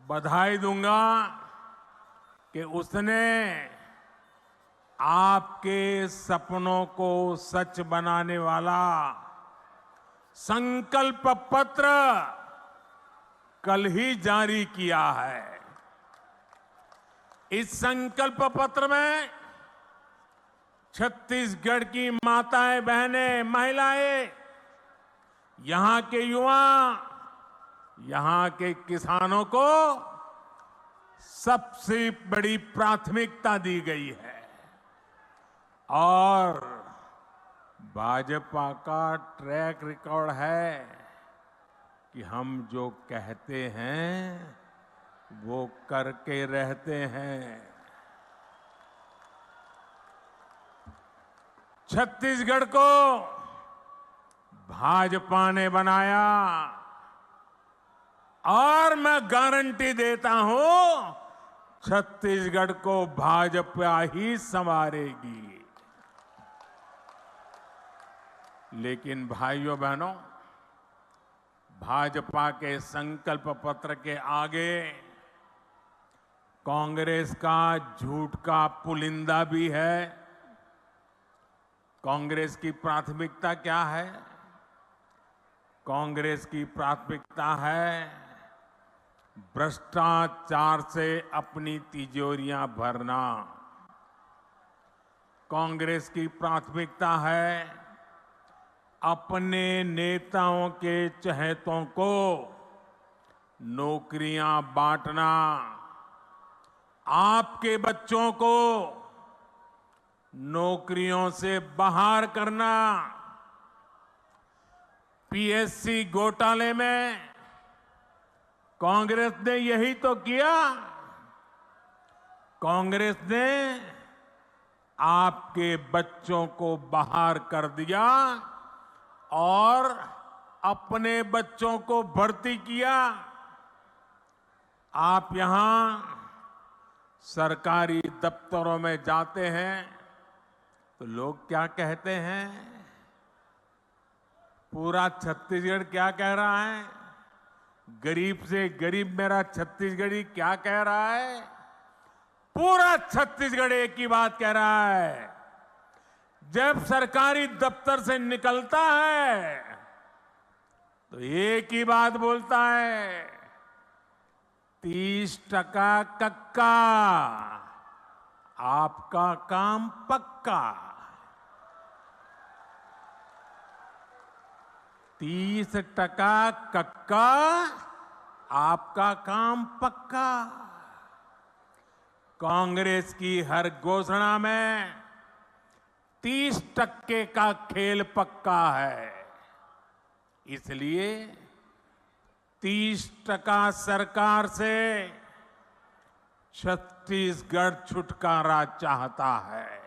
बधाई दूंगा कि उसने आपके सपनों को सच बनाने वाला संकल्प पत्र कल ही जारी किया है। इस संकल्प पत्र में छत्तीसगढ़ की माताएं, बहनें, महिलाएं, यहां के युवा, यहां के किसानों को सबसे बड़ी प्राथमिकता दी गई है। और भाजपा का ट्रैक रिकॉर्ड है कि हम जो कहते हैं वो करके रहते हैं। छत्तीसगढ़ को भाजपा ने बनाया और मैं गारंटी देता हूं छत्तीसगढ़ को भाजपा ही संवारेगी। लेकिन भाइयों बहनों, भाजपा के संकल्प पत्र के आगे कांग्रेस का झूठ का पुलिंदा भी है। कांग्रेस की प्राथमिकता क्या है? कांग्रेस की प्राथमिकता है भ्रष्टाचार से अपनी तिजोरियां भरना। कांग्रेस की प्राथमिकता है अपने नेताओं के चहेतों को नौकरियां बांटना, आपके बच्चों को नौकरियों से बाहर करना। पीएससी घोटाले में कांग्रेस ने यही तो किया। कांग्रेस ने आपके बच्चों को बाहर कर दिया और अपने बच्चों को भर्ती किया। आप यहां सरकारी दफ्तरों में जाते हैं तो लोग क्या कहते हैं? पूरा छत्तीसगढ़ क्या कह रहा है? गरीब से गरीब मेरा छत्तीसगढ़ी क्या कह रहा है? पूरा छत्तीसगढ़ एक ही बात कह रहा है। जब सरकारी दफ्तर से निकलता है तो एक ही बात बोलता है, 30% कक्का, आपका काम पक्का। 30% कक्का, आपका काम पक्का। कांग्रेस की हर घोषणा में 30% का खेल पक्का है। इसलिए 30% सरकार से छत्तीसगढ़ छुटकारा चाहता है।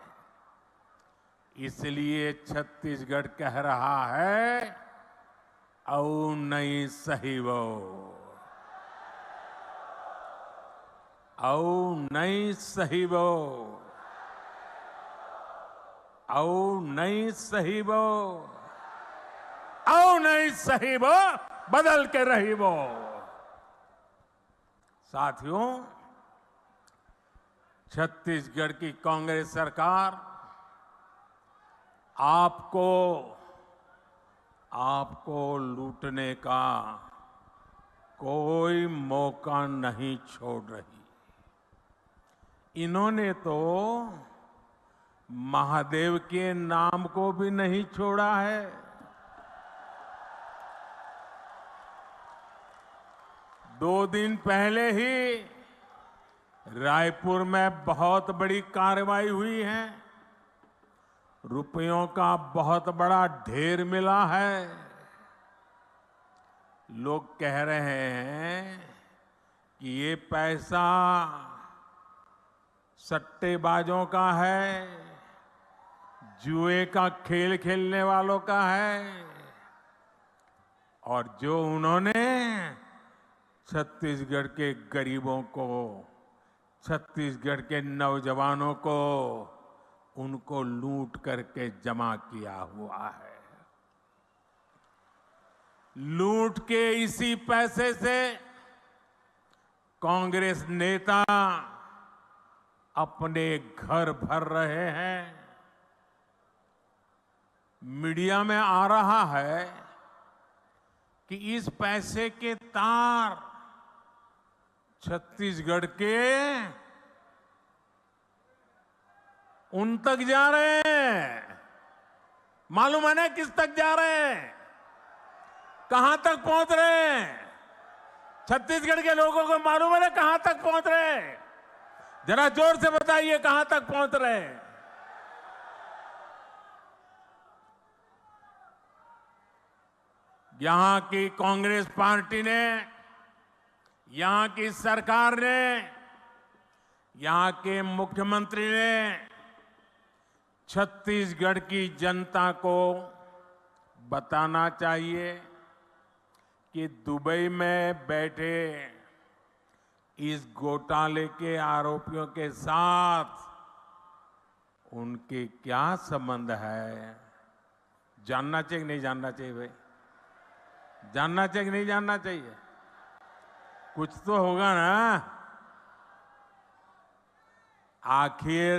इसलिए छत्तीसगढ़ कह रहा है, औ नहीं सही वो, औ नहीं सही वो, औ नहीं सही वो, औ नहीं सही वो, बदल के रही वो। साथियों, छत्तीसगढ़ की कांग्रेस सरकार आपको लूटने का कोई मौका नहीं छोड़ रही। इन्होंने तो महादेव के नाम को भी नहीं छोड़ा है। दो दिन पहले ही रायपुर में बहुत बड़ी कार्रवाई हुई है। रुपयों का बहुत बड़ा ढेर मिला है। लोग कह रहे हैं कि ये पैसा सट्टेबाजों का है, जुए का खेल खेलने वालों का है, और जो उन्होंने छत्तीसगढ़ के गरीबों को, छत्तीसगढ़ के नौजवानों को, उनको लूट करके जमा किया हुआ है। लूट के इसी पैसे से कांग्रेस नेता अपने घर भर रहे हैं। मीडिया में आ रहा है कि इस पैसे के तार छत्तीसगढ़ के उन तक जा रहे हैं। मालूम है ना किस तक जा रहे हैं, कहां तक पहुंच रहे हैं? छत्तीसगढ़ के लोगों को मालूम है ना कहां तक पहुंच रहे हैं? जरा जोर से बताइए कहां तक पहुंच रहे हैं? यहां की कांग्रेस पार्टी ने, यहां की सरकार ने, यहां के मुख्यमंत्री ने छत्तीसगढ़ की जनता को बताना चाहिए कि दुबई में बैठे इस घोटाले के आरोपियों के साथ उनके क्या संबंध है। जानना चाहिए कि नहीं जानना चाहिए भाई? जानना चाहिए कि नहीं जानना चाहिए? कुछ तो होगा ना। आखिर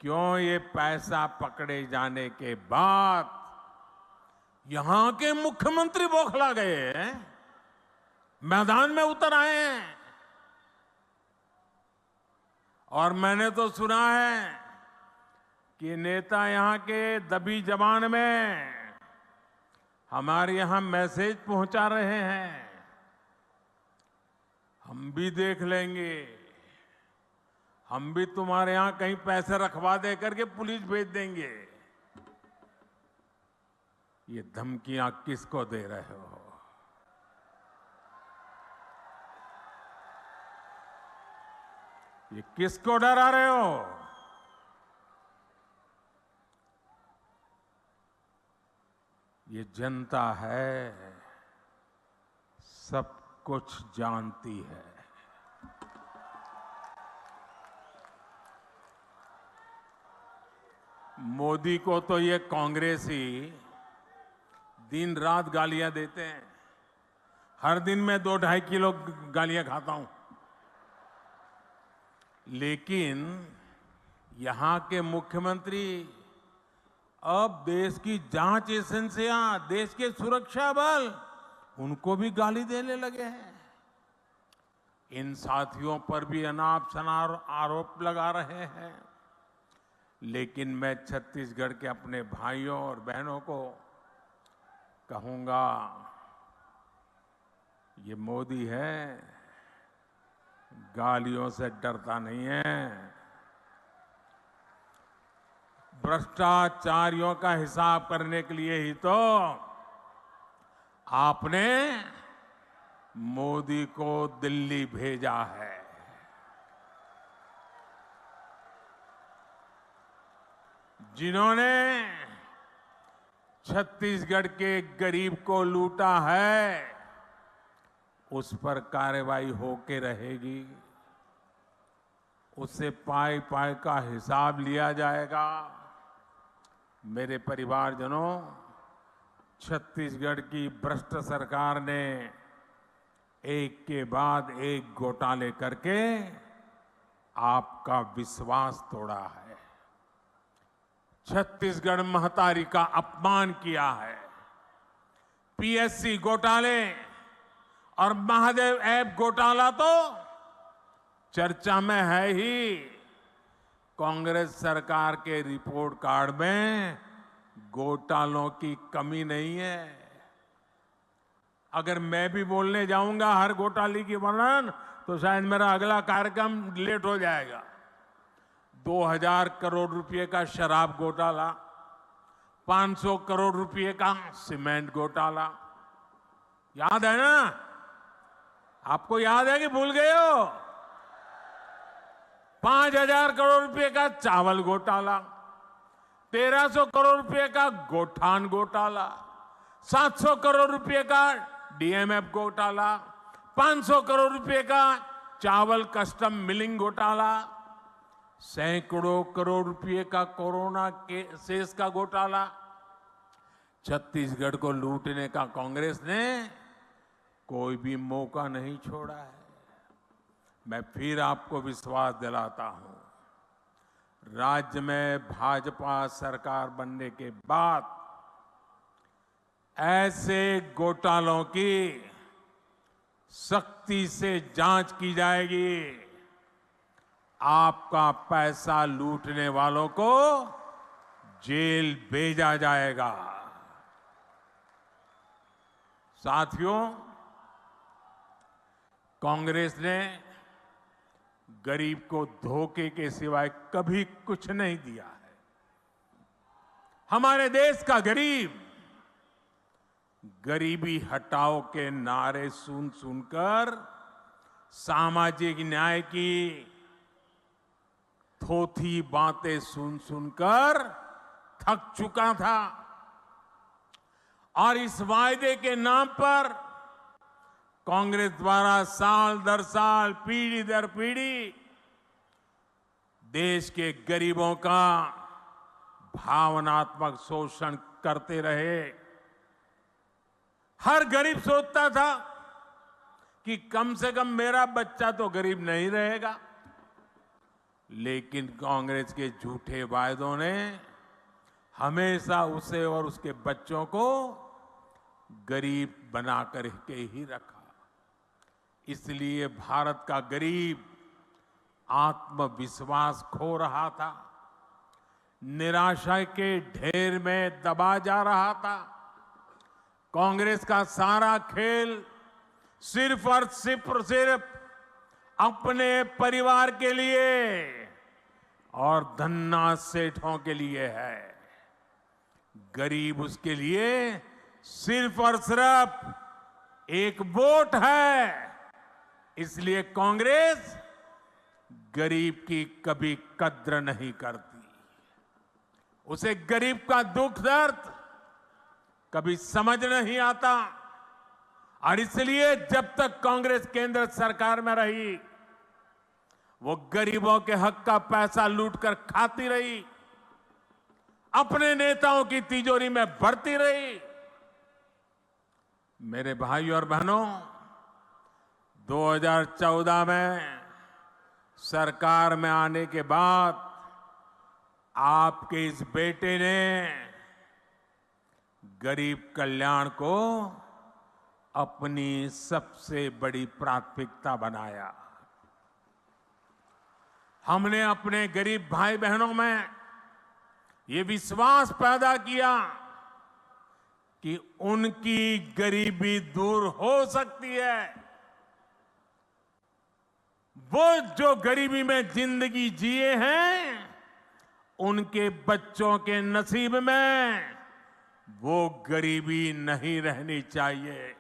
क्यों ये पैसा पकड़े जाने के बाद यहां के मुख्यमंत्री बौखला गए हैं, मैदान में उतर आए हैं? और मैंने तो सुना है कि नेता यहां के दबी जबान में हमारे यहां मैसेज पहुंचा रहे हैं, हम भी देख लेंगे, हम भी तुम्हारे यहां कहीं पैसे रखवा दे करके पुलिस भेज देंगे। ये धमकियां किसको दे रहे हो? ये किसको डरा रहे हो? ये जनता है, सब कुछ जानती है। मोदी को तो ये कांग्रेसी दिन रात गालियां देते हैं। हर दिन मैं 2-2.5 किलो गालियां खाता हूं। लेकिन यहां के मुख्यमंत्री अब देश की जांच एजेंसियां, देश के सुरक्षा बल, उनको भी गाली देने लगे हैं। इन साथियों पर भी अनाप शनाप आरोप लगा रहे हैं। लेकिन मैं छत्तीसगढ़ के अपने भाइयों और बहनों को कहूंगा, ये मोदी है, गालियों से डरता नहीं है। भ्रष्टाचारियों का हिसाब करने के लिए ही तो आपने मोदी को दिल्ली भेजा है। जिन्होंने छत्तीसगढ़ के गरीब को लूटा है, उस पर कार्रवाई होके रहेगी। उससे पाई पाई का हिसाब लिया जाएगा। मेरे परिवारजनों, छत्तीसगढ़ की भ्रष्ट सरकार ने एक के बाद एक घोटाले करके आपका विश्वास तोड़ा है। छत्तीसगढ़ महतारी का अपमान किया है। पीएससी घोटाले और महादेव ऐप घोटाला तो चर्चा में है ही। कांग्रेस सरकार के रिपोर्ट कार्ड में घोटालों की कमी नहीं है। अगर मैं भी बोलने जाऊंगा हर घोटाले की वर्णन, तो शायद मेरा अगला कार्यक्रम लेट हो जाएगा। 2000 करोड़ रुपए का शराब घोटाला, 500 करोड़ रुपए का सीमेंट घोटाला, याद है ना? आपको याद है कि भूल गए हो? 5000 करोड़ रुपए का चावल घोटाला, 1300 करोड़ रुपए का गोठान घोटाला, 700 करोड़ रुपए का डीएमएफ घोटाला, 500 करोड़ रुपए का चावल कस्टम मिलिंग घोटाला, सैकड़ों करोड़ रुपए का कोरोना के सेस का घोटाला। छत्तीसगढ़ को लूटने का कांग्रेस ने कोई भी मौका नहीं छोड़ा है। मैं फिर आपको विश्वास दिलाता हूं, राज्य में भाजपा सरकार बनने के बाद ऐसे घोटालों की सख्ती से जांच की जाएगी। आपका पैसा लूटने वालों को जेल भेजा जाएगा। साथियों, कांग्रेस ने गरीब को धोखे के सिवाय कभी कुछ नहीं दिया है। हमारे देश का गरीब गरीबी हटाओ के नारे सुन सुनकर सामाजिक न्याय की थोथी बातें सुन सुनकर थक चुका था और इस वायदे के नाम पर कांग्रेस द्वारा साल दर साल, पीढ़ी दर पीढ़ी देश के गरीबों का भावनात्मक शोषण करते रहे। हर गरीब सोचता था कि कम से कम मेरा बच्चा तो गरीब नहीं रहेगा, लेकिन कांग्रेस के झूठे वायदों ने हमेशा उसे और उसके बच्चों को गरीब बना करके ही रखा। इसलिए भारत का गरीब आत्मविश्वास खो रहा था, निराशा के ढेर में दबा जा रहा था। कांग्रेस का सारा खेल सिर्फ और सिर्फ अपने परिवार के लिए और धन्ना सेठों के लिए है। गरीब उसके लिए सिर्फ और सिर्फ एक वोट है। इसलिए कांग्रेस गरीब की कभी कद्र नहीं करती। उसे गरीब का दुख दर्द कभी समझ नहीं आता और इसलिए जब तक कांग्रेस केंद्र सरकार में रही, वो गरीबों के हक का पैसा लूटकर खाती रही, अपने नेताओं की तिजोरी में भरती रही। मेरे भाइयों और बहनों, 2014 में सरकार में आने के बाद आपके इस बेटे ने गरीब कल्याण को अपनी सबसे बड़ी प्राथमिकता बनाया। हमने अपने गरीब भाई बहनों में ये विश्वास पैदा किया कि उनकी गरीबी दूर हो सकती है। वो जो गरीबी में जिंदगी जिए हैं, उनके बच्चों के नसीब में वो गरीबी नहीं रहनी चाहिए।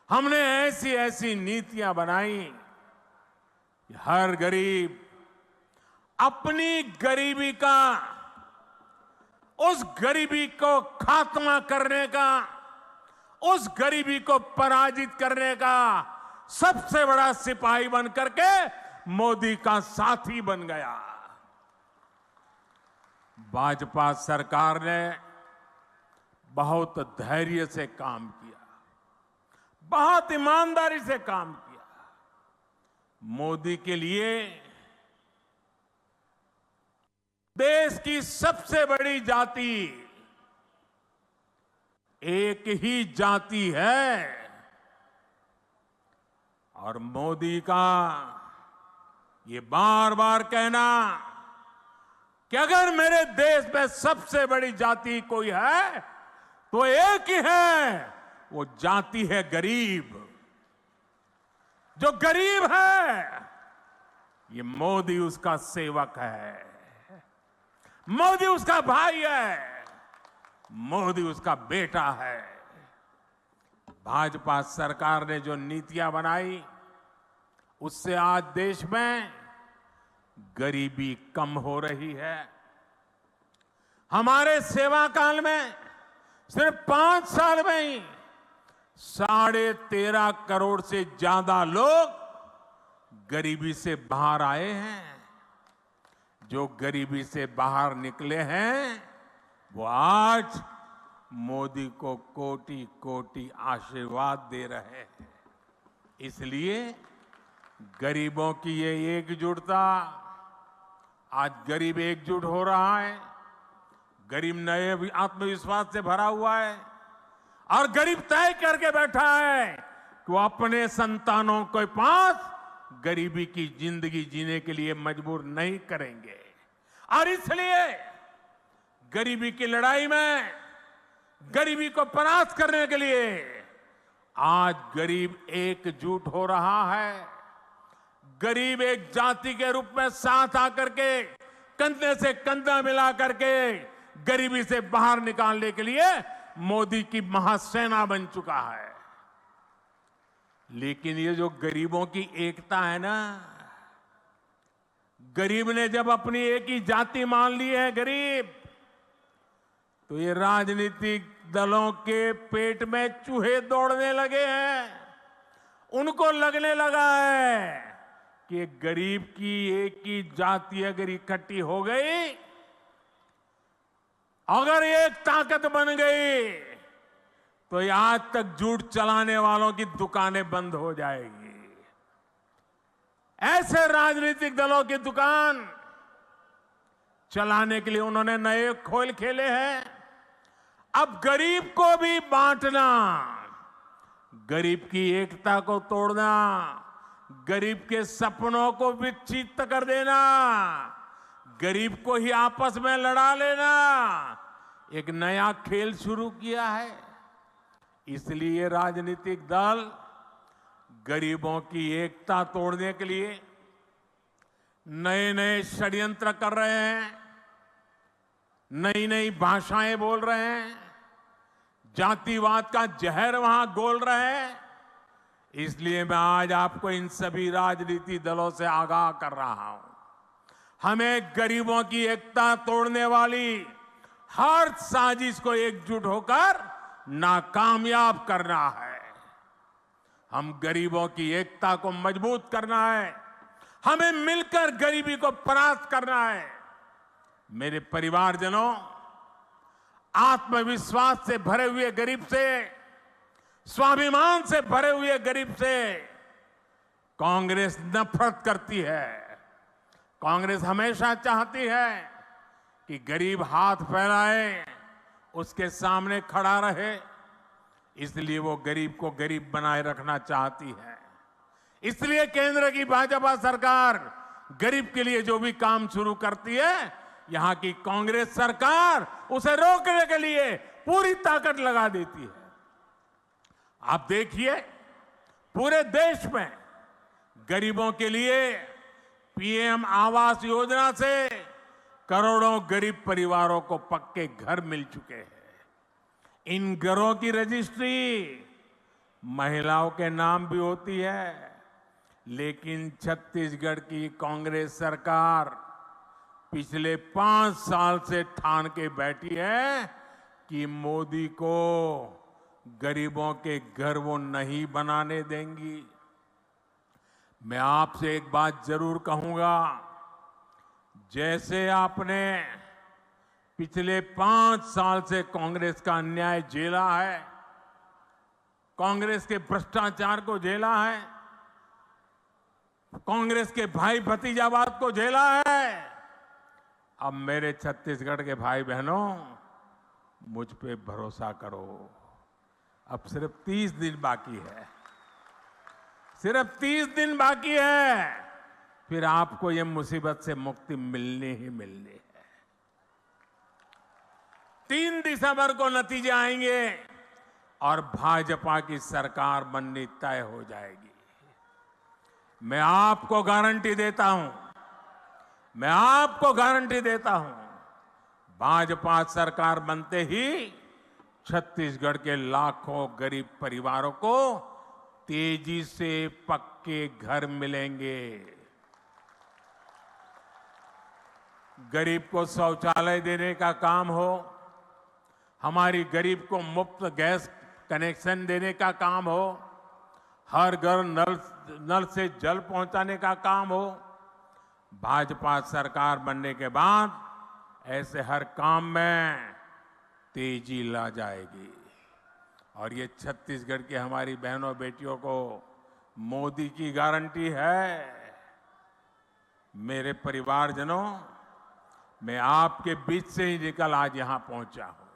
हमने ऐसी ऐसी नीतियां बनाई कि हर गरीब अपनी गरीबी का, उस गरीबी को खात्मा करने का, उस गरीबी को पराजित करने का सबसे बड़ा सिपाही बन करके मोदी का साथी बन गया। भाजपा सरकार ने बहुत धैर्य से काम किया, बहुत ईमानदारी से काम किया। मोदी के लिए देश की सबसे बड़ी जाति एक ही जाति है और मोदी का ये बार बार कहना कि अगर मेरे देश में सबसे बड़ी जाति कोई है तो एक ही है, वो जाति है गरीब। जो गरीब है, ये मोदी उसका सेवक है, मोदी उसका भाई है, मोदी उसका बेटा है। भाजपा सरकार ने जो नीतियां बनाई, उससे आज देश में गरीबी कम हो रही है। हमारे सेवा काल में सिर्फ 5 साल में ही 13.5 करोड़ से ज्यादा लोग गरीबी से बाहर आए हैं। जो गरीबी से बाहर निकले हैं, वो आज मोदी को कोटि कोटि आशीर्वाद दे रहे हैं। इसलिए गरीबों की ये एकजुटता, आज गरीब एकजुट हो रहा है, गरीब नए आत्मविश्वास से भरा हुआ है और गरीब तय करके बैठा है कि वो अपने संतानों के पास गरीबी की जिंदगी जीने के लिए मजबूर नहीं करेंगे। और इसलिए गरीबी की लड़ाई में, गरीबी को परास्त करने के लिए आज गरीब एकजुट हो रहा है। गरीब एक जाति के रूप में साथ आकर के कंधे से कंधा मिला करके गरीबी से बाहर निकालने के लिए मोदी की महासेना बन चुका है। लेकिन ये जो गरीबों की एकता है ना, गरीब ने जब अपनी एक ही जाति मान ली है गरीब, तो ये राजनीतिक दलों के पेट में चूहे दौड़ने लगे हैं। उनको लगने लगा है कि गरीब की एक ही जाति अगर इकट्ठी हो गई, अगर एक ताकत बन गई, तो ये आज तक झूठ चलाने वालों की दुकानें बंद हो जाएगी। ऐसे राजनीतिक दलों की दुकान चलाने के लिए उन्होंने नए खेल खेले हैं। अब गरीब को भी बांटना, गरीब की एकता को तोड़ना, गरीब के सपनों को विच्छिन्न कर देना, गरीब को ही आपस में लड़ा लेना, एक नया खेल शुरू किया है। इसलिए राजनीतिक दल गरीबों की एकता तोड़ने के लिए नए नए षड्यंत्र कर रहे हैं, नई नई भाषाएं बोल रहे हैं, जातिवाद का जहर वहां घोल रहे हैं। इसलिए मैं आज आपको इन सभी राजनीतिक दलों से आगाह कर रहा हूं, हमें गरीबों की एकता तोड़ने वाली हर साजिश को एकजुट होकर नाकामयाब करना है। हम गरीबों की एकता को मजबूत करना है, हमें मिलकर गरीबी को परास्त करना है। मेरे परिवारजनों, आत्मविश्वास से भरे हुए गरीब से, स्वाभिमान से भरे हुए गरीब से कांग्रेस नफरत करती है। कांग्रेस हमेशा चाहती है कि गरीब हाथ फैलाए, उसके सामने खड़ा रहे, इसलिए वो गरीब को गरीब बनाए रखना चाहती है। इसलिए केंद्र की भाजपा सरकार गरीब के लिए जो भी काम शुरू करती है, यहां की कांग्रेस सरकार उसे रोकने के लिए पूरी ताकत लगा देती है। आप देखिए, पूरे देश में गरीबों के लिए पीएम आवास योजना से करोड़ों गरीब परिवारों को पक्के घर मिल चुके हैं। इन घरों की रजिस्ट्री महिलाओं के नाम भी होती है, लेकिन छत्तीसगढ़ की कांग्रेस सरकार पिछले 5 साल से ठान के बैठी है कि मोदी को गरीबों के घर वो नहीं बनाने देंगी। मैं आपसे एक बात जरूर कहूंगा, जैसे आपने पिछले 5 साल से कांग्रेस का अन्याय झेला है, कांग्रेस के भ्रष्टाचार को झेला है, कांग्रेस के भाई भतीजावाद को झेला है, अब मेरे छत्तीसगढ़ के भाई बहनों, मुझ पे भरोसा करो। अब सिर्फ 30 दिन बाकी है, सिर्फ 30 दिन बाकी है, फिर आपको ये मुसीबत से मुक्ति मिलनी ही मिलनी है। 3 दिसंबर को नतीजे आएंगे और भाजपा की सरकार बननी तय हो जाएगी। मैं आपको गारंटी देता हूं, मैं आपको गारंटी देता हूं, भाजपा सरकार बनते ही छत्तीसगढ़ के लाखों गरीब परिवारों को तेजी से पक्के घर मिलेंगे। गरीब को शौचालय देने का काम हो, हमारी गरीब को मुफ्त गैस कनेक्शन देने का काम हो, हर घर नल से जल पहुंचाने का काम हो, भाजपा सरकार बनने के बाद ऐसे हर काम में तेजी ला जाएगी। और ये छत्तीसगढ़ की हमारी बहनों बेटियों को मोदी की गारंटी है। मेरे परिवारजनों, मैं आपके बीच से ही निकल आज यहां पहुंचा हूं।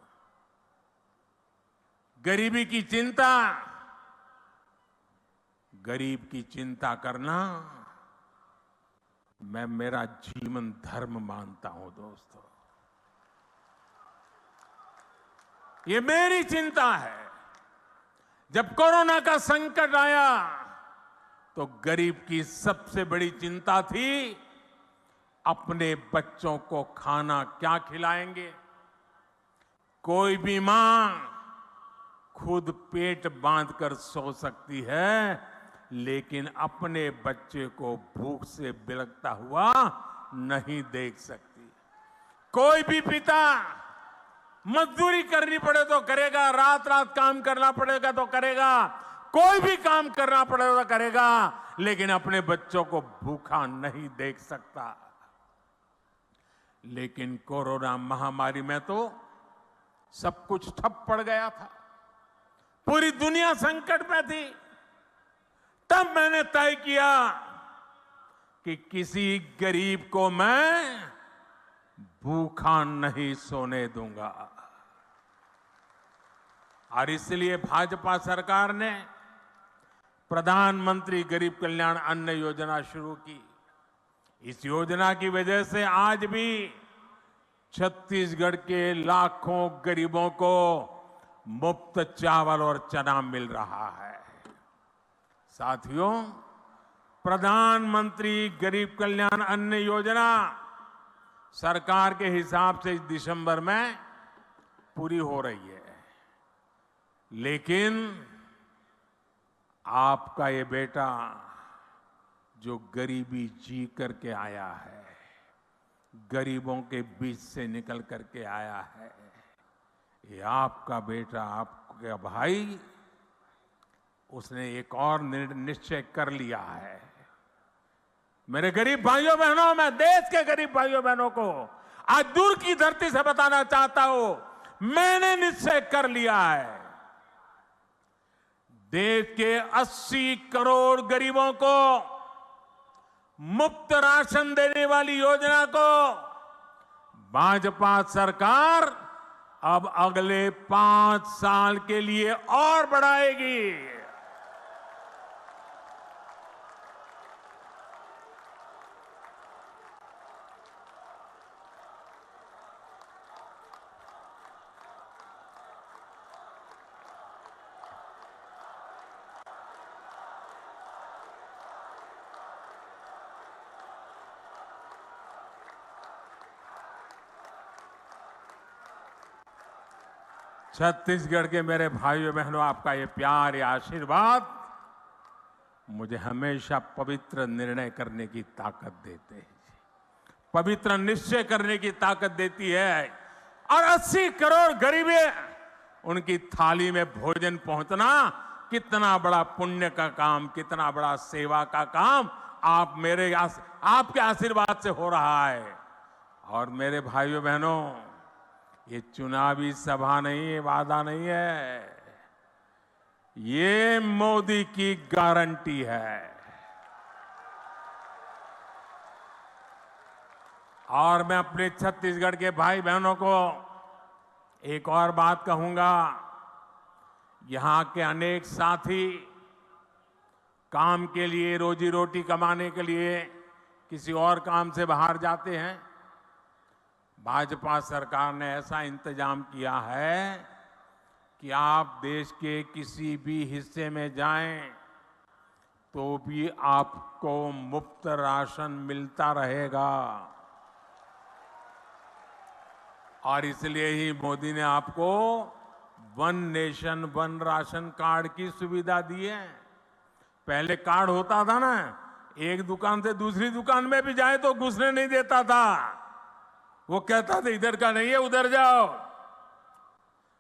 गरीबी की चिंता, गरीब की चिंता करना मैं मेरा जीवन धर्म मानता हूं दोस्तों। ये मेरी चिंता है। जब कोरोना का संकट आया तो गरीब की सबसे बड़ी चिंता थी अपने बच्चों को खाना क्या खिलाएंगे। कोई भी मां खुद पेट बांधकर सो सकती है, लेकिन अपने बच्चे को भूख से बिलखता हुआ नहीं देख सकती। कोई भी पिता मजदूरी करनी पड़े तो करेगा, रात रात काम करना पड़ेगा तो करेगा, कोई भी काम करना पड़ेगा तो करेगा, लेकिन अपने बच्चों को भूखा नहीं देख सकता। लेकिन कोरोना महामारी में तो सब कुछ ठप पड़ गया था। पूरी दुनिया संकट में थी। तब मैंने तय किया कि किसी गरीब को मैं भूखा नहीं सोने दूंगा। और इसलिए भाजपा सरकार ने प्रधानमंत्री गरीब कल्याण अन्न योजना शुरू की। इस योजना की वजह से आज भी छत्तीसगढ़ के लाखों गरीबों को मुफ्त चावल और चना मिल रहा है। साथियों, प्रधानमंत्री गरीब कल्याण अन्न योजना सरकार के हिसाब से इस दिसंबर में पूरी हो रही है, लेकिन आपका ये बेटा जो गरीबी जी करके आया है, गरीबों के बीच से निकल करके आया है, ये आपका बेटा, आपका भाई, उसने एक और निश्चय कर लिया है। मेरे गरीब भाइयों बहनों, मैं देश के गरीब भाइयों बहनों को आज दूर की धरती से बताना चाहता हूं, मैंने निश्चय कर लिया है। देश के 80 करोड़ गरीबों को मुफ्त राशन देने वाली योजना को भाजपा सरकार अब अगले 5 साल के लिए और बढ़ाएगी। छत्तीसगढ़ के मेरे भाइयों बहनों, आपका ये प्यार, ये आशीर्वाद मुझे हमेशा पवित्र निर्णय करने की ताकत देते हैं, पवित्र निश्चय करने की ताकत देती है। और 80 करोड़ गरीबे, उनकी थाली में भोजन पहुंचना कितना बड़ा पुण्य का काम, कितना बड़ा सेवा का काम आपके आशीर्वाद से हो रहा है। और मेरे भाइयों बहनों, ये चुनावी सभा नहीं है, वादा नहीं है, ये मोदी की गारंटी है। और मैं अपने छत्तीसगढ़ के भाई बहनों को एक और बात कहूंगा। यहां के अनेक साथी काम के लिए, रोजी रोटी कमाने के लिए किसी और काम से बाहर जाते हैं। भाजपा सरकार ने ऐसा इंतजाम किया है कि आप देश के किसी भी हिस्से में जाएं तो भी आपको मुफ्त राशन मिलता रहेगा। और इसलिए ही मोदी ने आपको one nation one ration card की सुविधा दी है। पहले कार्ड होता था ना, एक दुकान से दूसरी दुकान में भी जाए तो घुसने नहीं देता था। वो कहता था इधर का नहीं है, उधर जाओ।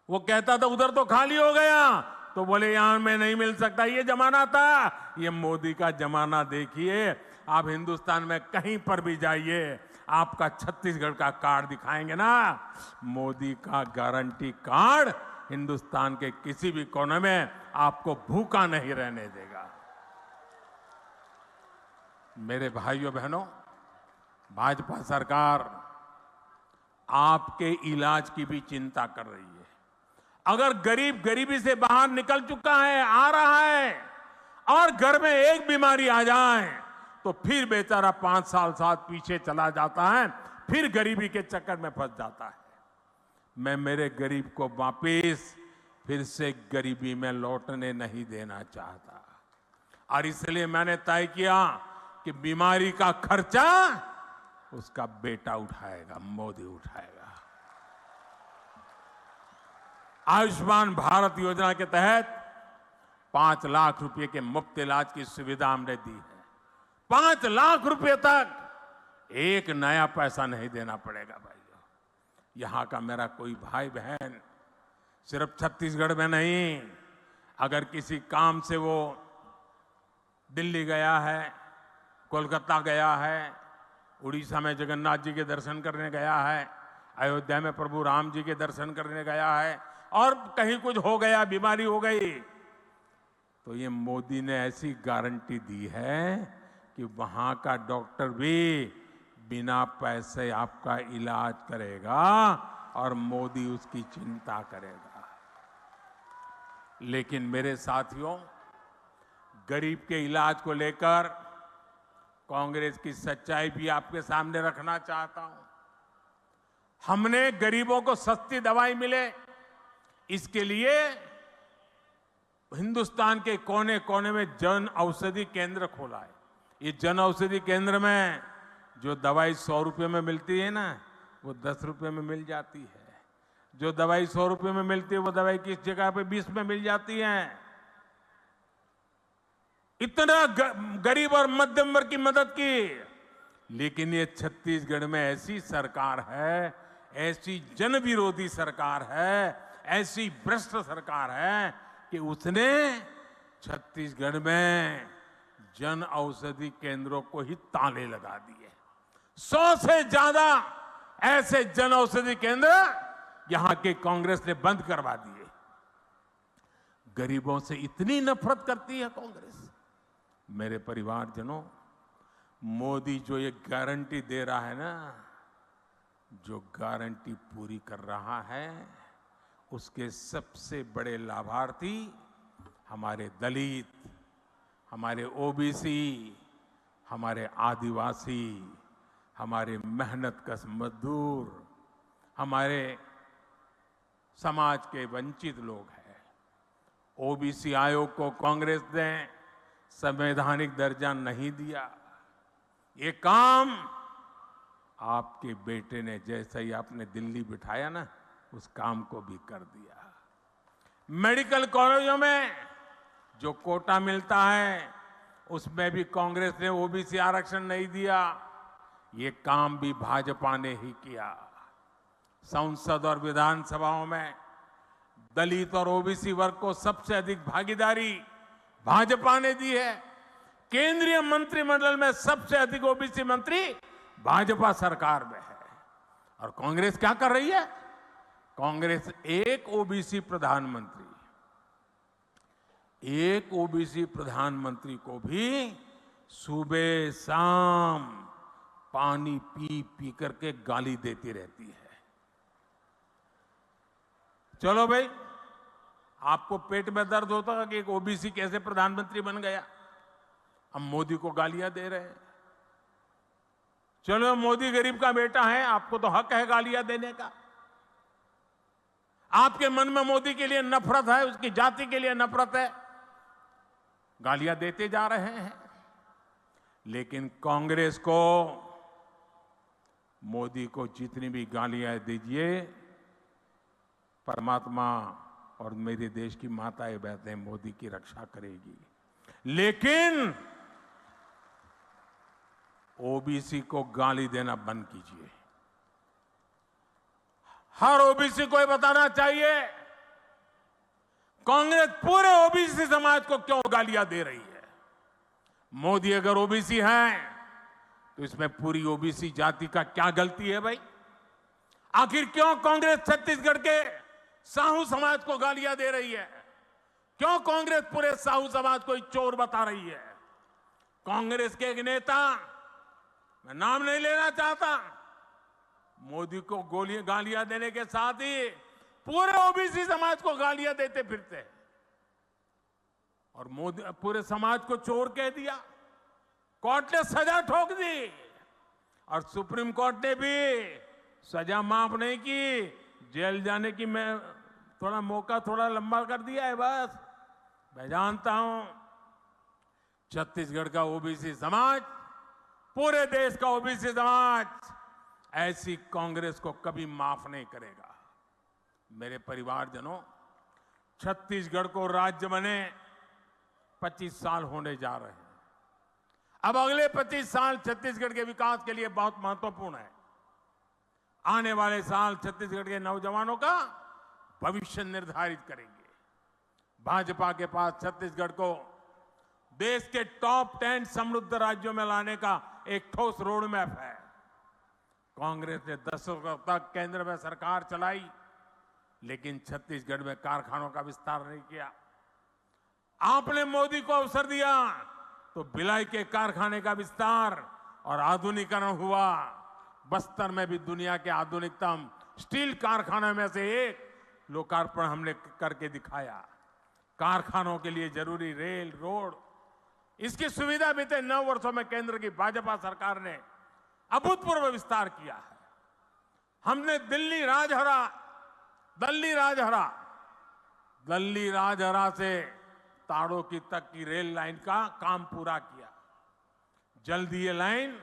वो कहता था उधर तो खाली हो गया, तो बोले यहां में नहीं मिल सकता। ये जमाना था। ये मोदी का जमाना देखिए। आप हिंदुस्तान में कहीं पर भी जाइए, आपका छत्तीसगढ़ का कार्ड दिखाएंगे ना, मोदी का गारंटी कार्ड हिंदुस्तान के किसी भी कोने में आपको भूखा नहीं रहने देगा। मेरे भाइयों बहनों, भाजपा सरकार आपके इलाज की भी चिंता कर रही है। अगर गरीब गरीबी से बाहर निकल चुका है, आ रहा है, और घर में एक बीमारी आ जाए तो फिर बेचारा 5 साल पीछे चला जाता है, फिर गरीबी के चक्कर में फंस जाता है। मैं मेरे गरीब को वापिस फिर से गरीबी में लौटने नहीं देना चाहता, और इसलिए मैंने तय किया कि बीमारी का खर्चा उसका बेटा उठाएगा, मोदी उठाएगा। आयुष्मान भारत योजना के तहत 5 लाख रुपए के मुफ्त इलाज की सुविधा हमने दी है। 5 लाख रुपए तक एक नया पैसा नहीं देना पड़ेगा भाइयों। यहां का मेरा कोई भाई बहन सिर्फ छत्तीसगढ़ में नहीं, अगर किसी काम से वो दिल्ली गया है, कोलकाता गया है, उड़ीसा में जगन्नाथ जी के दर्शन करने गया है, अयोध्या में प्रभु राम जी के दर्शन करने गया है, और कहीं कुछ हो गया, बीमारी हो गई, तो ये मोदी ने ऐसी गारंटी दी है कि वहां का डॉक्टर भी बिना पैसे आपका इलाज करेगा और मोदी उसकी चिंता करेगा। लेकिन मेरे साथियों, गरीब के इलाज को लेकर कांग्रेस की सच्चाई भी आपके सामने रखना चाहता हूं। हमने गरीबों को सस्ती दवाई मिले, इसके लिए हिंदुस्तान के कोने कोने में जन औषधि केंद्र खोला है। ये जन औषधि केंद्र में जो दवाई 100 रुपए में मिलती है ना, वो 10 रुपए में मिल जाती है। जो दवाई 100 रुपए में मिलती है, वो दवाई किस जगह पे 20 में मिल जाती है। इतना गरीब और मध्यम वर्ग की मदद की। लेकिन ये छत्तीसगढ़ में ऐसी सरकार है, ऐसी जन विरोधी सरकार है, ऐसी भ्रष्ट सरकार है कि उसने छत्तीसगढ़ में जन औषधि केंद्रों को ही ताले लगा दिए। 100 से ज्यादा ऐसे जन औषधि केंद्र यहां के कांग्रेस ने बंद करवा दिए। गरीबों से इतनी नफरत करती है कांग्रेस। मेरे परिवारजनों, मोदी जो ये गारंटी दे रहा है ना, जो गारंटी पूरी कर रहा है, उसके सबसे बड़े लाभार्थी हमारे दलित, हमारे ओबीसी, हमारे आदिवासी, हमारे मेहनतकश मजदूर, हमारे समाज के वंचित लोग हैं। ओबीसी आयोग को कांग्रेस ने संवैधानिक दर्जा नहीं दिया। ये काम आपके बेटे ने, जैसे ही आपने दिल्ली बिठाया ना, उस काम को भी कर दिया। मेडिकल कॉलेजों में जो कोटा मिलता है, उसमें भी कांग्रेस ने ओबीसी आरक्षण नहीं दिया। ये काम भी भाजपा ने ही किया। संसद और विधानसभाओं में दलित और ओबीसी वर्ग को सबसे अधिक भागीदारी भाजपा ने दी है। केंद्रीय मंत्रिमंडल में सबसे अधिक ओबीसी मंत्री भाजपा सरकार में है। और कांग्रेस क्या कर रही है? कांग्रेस एक ओबीसी प्रधानमंत्री को भी सुबह शाम पानी पी पी करके गाली देती रहती है। चलो भाई, आपको पेट में दर्द होता है कि एक ओबीसी कैसे प्रधानमंत्री बन गया, हम मोदी को गालियां दे रहे हैं। चलो, मोदी गरीब का बेटा है, आपको तो हक है गालियां देने का। आपके मन में मोदी के लिए नफरत है, उसकी जाति के लिए नफरत है, गालियां देते जा रहे हैं। लेकिन कांग्रेस को मोदी को जितनी भी गालियां दीजिए, परमात्मा और मेरे देश की माताएं बहनें मोदी की रक्षा करेगी। लेकिन ओबीसी को गाली देना बंद कीजिए। हर ओबीसी को ये बताना चाहिए कांग्रेस पूरे ओबीसी समाज को क्यों गालियां दे रही है। मोदी अगर ओबीसी है तो इसमें पूरी ओबीसी जाति का क्या गलती है भाई? आखिर क्यों कांग्रेस छत्तीसगढ़ के साहू समाज को गालियां दे रही है? क्यों कांग्रेस पूरे साहू समाज को चोर बता रही है? कांग्रेस के एक नेता, मैं नाम नहीं लेना चाहता, मोदी को गालियां देने के साथ ही पूरे ओबीसी समाज को गालियां देते फिरते हैं और मोदी पूरे समाज को चोर कह दिया। कोर्ट ने सजा ठोक दी और सुप्रीम कोर्ट ने भी सजा माफ नहीं की, जेल जाने की मैं थोड़ा मौका थोड़ा लंबा कर दिया है बस। मैं जानता हूं छत्तीसगढ़ का ओबीसी समाज, पूरे देश का ओबीसी समाज ऐसी कांग्रेस को कभी माफ नहीं करेगा। मेरे परिवारजनों, छत्तीसगढ़ को राज्य बने 25 साल होने जा रहे हैं। अब अगले 25 साल छत्तीसगढ़ के विकास के लिए बहुत महत्वपूर्ण है। आने वाले साल छत्तीसगढ़ के नौजवानों का भविष्य निर्धारित करेंगे। भाजपा के पास छत्तीसगढ़ को देश के टॉप 10 समृद्ध राज्यों में लाने का एक ठोस रोड मैप है। कांग्रेस ने दशकों तक केंद्र में सरकार चलाई, लेकिन छत्तीसगढ़ में कारखानों का विस्तार नहीं किया। आपने मोदी को अवसर दिया तो भिलाई के कारखाने का विस्तार और आधुनिकीकरण हुआ। बस्तर में भी दुनिया के आधुनिकतम स्टील कारखाने में से एक लोकार्पण हमने करके दिखाया। कारखानों के लिए जरूरी रेल, रोड, इसकी सुविधा बीते 9 वर्षों में केंद्र की भाजपा सरकार ने अभूतपूर्व विस्तार किया है। हमने दिल्ली राजहरा से ताड़ोकी तक की रेल लाइन का काम पूरा किया। जल्द ये लाइन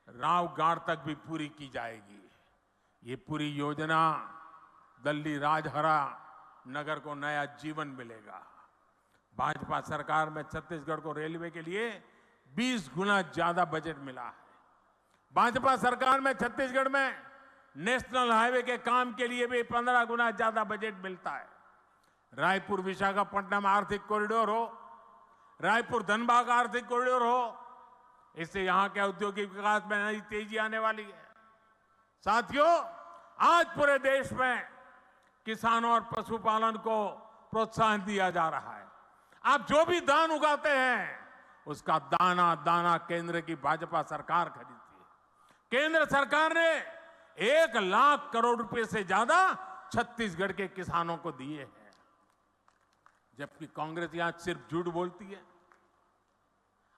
रावगढ़ तक भी पूरी की जाएगी। ये पूरी योजना दिल्ली राजहरा नगर को नया जीवन मिलेगा। भाजपा सरकार में छत्तीसगढ़ को रेलवे के लिए 20 गुना ज्यादा बजट मिला है। भाजपा सरकार में छत्तीसगढ़ में नेशनल हाईवे के काम के लिए भी 15 गुना ज्यादा बजट मिलता है। रायपुर विशाखापट्टनम आर्थिक कॉरिडोर हो, रायपुर धनबाद आर्थिक कॉरिडोर हो, इससे यहां के औद्योगिक विकास में नई तेजी आने वाली है। साथियों, आज पूरे देश में किसानों और पशुपालन को प्रोत्साहन दिया जा रहा है। आप जो भी धान उगाते हैं उसका दाना दाना केंद्र की भाजपा सरकार खरीदती है। केंद्र सरकार ने 1 लाख करोड़ रुपए से ज्यादा छत्तीसगढ़ के किसानों को दिए हैं, जबकि कांग्रेस यहां सिर्फ झूठ बोलती है।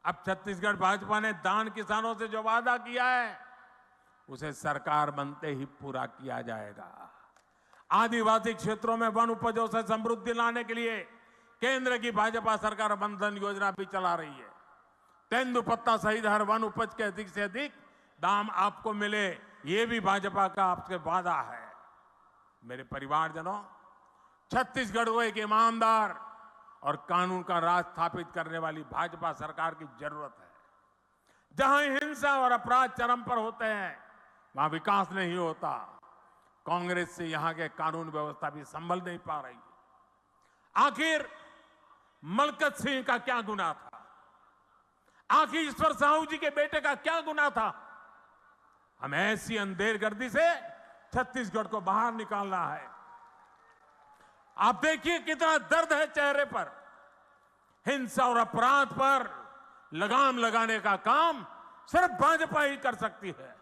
अब छत्तीसगढ़ भाजपा ने दान किसानों से जो वादा किया है उसे सरकार बनते ही पूरा किया जाएगा। आदिवासी क्षेत्रों में वन उपजों से समृद्धि लाने के लिए केंद्र की भाजपा सरकार वन धन योजना भी चला रही है। तेंदुपत्ता सहित हर वन उपज के अधिक से अधिक दाम आपको मिले, ये भी भाजपा का आपसे वादा है। मेरे परिवारजनों, छत्तीसगढ़ को एक ईमानदार और कानून का राज स्थापित करने वाली भाजपा सरकार की जरूरत है। जहां हिंसा और अपराध चरम पर होते हैं वहां विकास नहीं होता। कांग्रेस से यहां के कानून व्यवस्था भी संभल नहीं पा रही। आखिर मलकत सिंह का क्या गुनाह था? आखिर ईश्वर साहू जी के बेटे का क्या गुनाह था? हमें ऐसी अंधेरगर्दी से छत्तीसगढ़ को बाहर निकालना है। आप देखिए कितना दर्द है चेहरे पर। हिंसा और अपराध पर लगाम लगाने का काम सिर्फ भाजपा ही कर सकती है।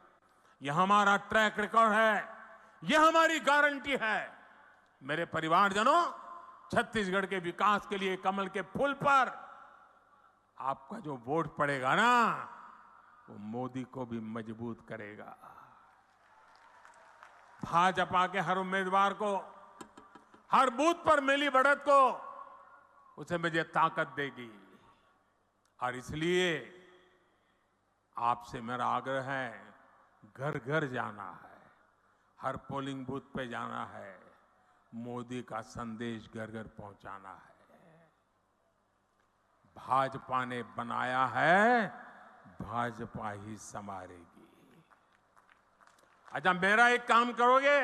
यह हमारा ट्रैक रिकॉर्ड है, यह हमारी गारंटी है। मेरे परिवारजनों, छत्तीसगढ़ के विकास के लिए कमल के फूल पर आपका जो वोट पड़ेगा ना, वो मोदी को भी मजबूत करेगा। भाजपा के हर उम्मीदवार को, हर बूथ पर मिली बढ़त को उसे मुझे ताकत देगी। और इसलिए आपसे मेरा आग्रह है, घर घर जाना है, हर पोलिंग बूथ पे जाना है, मोदी का संदेश घर घर पहुंचाना है। भाजपा ने बनाया है, भाजपा ही संवारेगी। अच्छा, मेरा एक काम करोगे?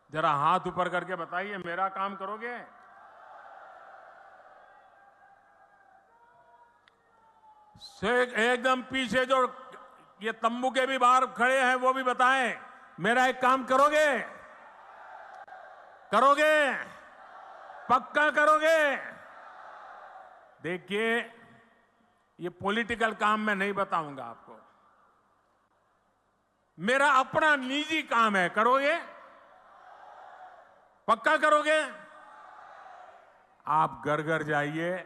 जरा हाथ ऊपर करके बताइए, मेरा काम करोगे? एकदम पीछे जो ये तंबू के भी बाहर खड़े हैं वो भी बताएं, मेरा एक काम करोगे? करोगे? पक्का करोगे? देखिए, ये पॉलिटिकल काम मैं नहीं बताऊंगा आपको। मेरा अपना निजी काम है। करोगे? पक्का करोगे? आप घर घर जाइए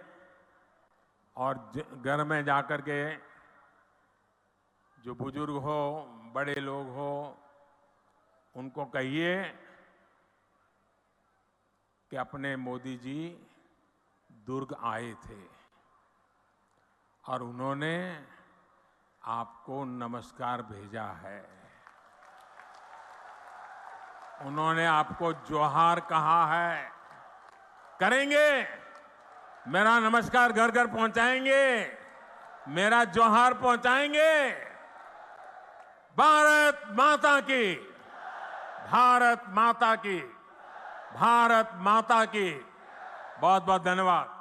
और घर में जाकर के जो बुजुर्ग हो, बड़े लोग हो, उनको कहिए कि अपने मोदी जी दुर्ग आए थे और उन्होंने आपको नमस्कार भेजा है, उन्होंने आपको जोहार कहा है। करेंगे? मेरा नमस्कार घर घर पहुंचाएंगे? मेरा जोहार पहुंचाएंगे? भारत माता की, भारत माता की, भारत माता की। बहुत बहुत धन्यवाद।